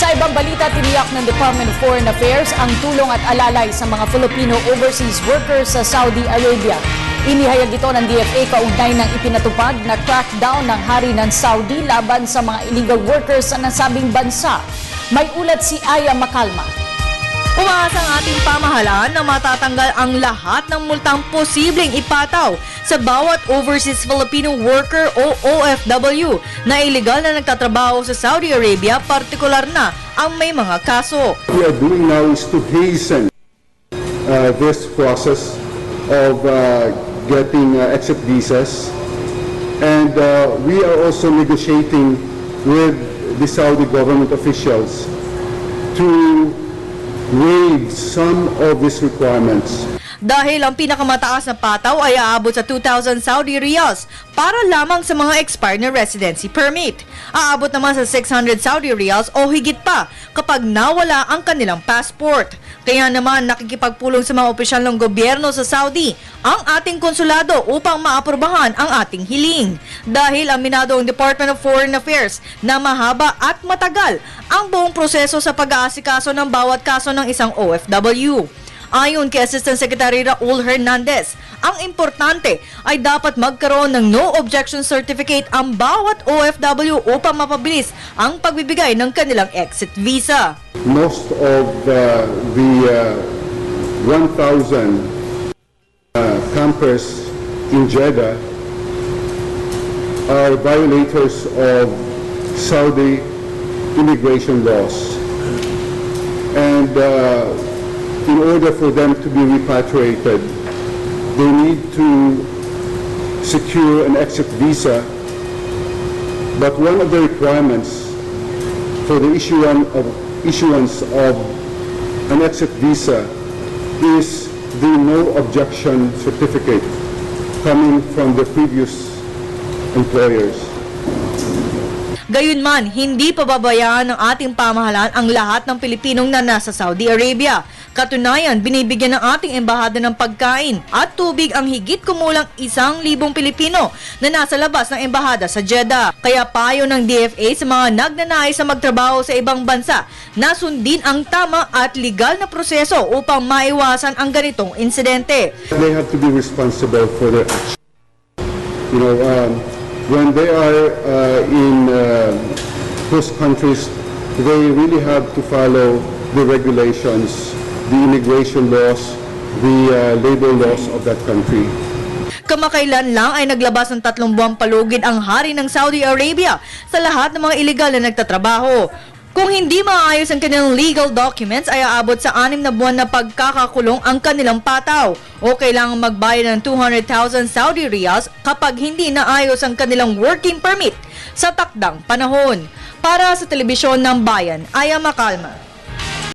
Sa ibang balita, tiniyak ng Department of Foreign Affairs ang tulong at alalay sa mga Filipino overseas workers sa Saudi Arabia. Inihayag ito ng DFA kaugnay ng ipinatupad na crackdown ng hari ng Saudi laban sa mga illegal workers sa nasabing bansa. May ulat si Aya Macalma. Umaasa ang ating pamahalaan na matatanggal ang lahat ng multang posibleng ipataw sa bawat overseas Filipino worker o OFW na illegal na nagtatrabaho sa Saudi Arabia, partikular na ang may mga kaso. What we are doing now is to hasten this process of getting exit visas, and we are also negotiating with the Saudi government officials to waive some of these requirements. Dahil ang pinakamataas na pataw ay aabot sa 2,000 Saudi riyals para lamang sa mga expired na residency permit. Aabot naman sa 600 Saudi riyals o higit pa kapag nawala ang kanilang passport. Kaya naman nakikipagpulong sa mga opisyal ng gobyerno sa Saudi ang ating konsulado upang maaprubahan ang ating hiling. Dahil aminado ang Department of Foreign Affairs na mahaba at matagal ang buong proseso sa pag-aasikaso ng bawat kaso ng isang OFW. Ayon kay Assistant Secretary Raul Hernandez, ang importante ay dapat magkaroon ng no objection certificate ang bawat OFW upang mapabilis ang pagbibigay ng kanilang exit visa. Most of the 1,000 campers in Jeddah are violators of Saudi immigration laws, and in order for them to be repatriated, they need to secure an exit visa. But one of the requirements for the issuance of an exit visa is the no objection certificate coming from the previous employers. Gayunman, hindi pababayaan ng ating pamahalaan ang lahat ng Pilipinong na nasa Saudi Arabia. Katunayan, binibigyan ng ating embahada ng pagkain at tubig ang higit kumulang 1,000 Pilipino na nasa labas ng embahada sa Jeddah. Kaya payo ng DFA sa mga nagnanais na magtrabaho sa ibang bansa na sundin ang tama at legal na proseso upang maiwasan ang ganitong insidente. They have to be responsible for their actions. When they are in those countries, they really have to follow the regulations, the immigration laws, the labor laws of that country. Kamakailan lang ay naglabas ng 3 buwang palugid ang hari ng Saudi Arabia sa lahat ng mga illegal na nagtatrabaho. Kung hindi maayos ang kanilang legal documents ay aabot sa 6 na buwan na pagkakakulong ang kanilang pataw o kailangang magbayad ng 200,000 Saudi riyals kapag hindi naayos ang kanilang working permit sa takdang panahon. Para sa Telebisyon ng Bayan, Aya Macalma.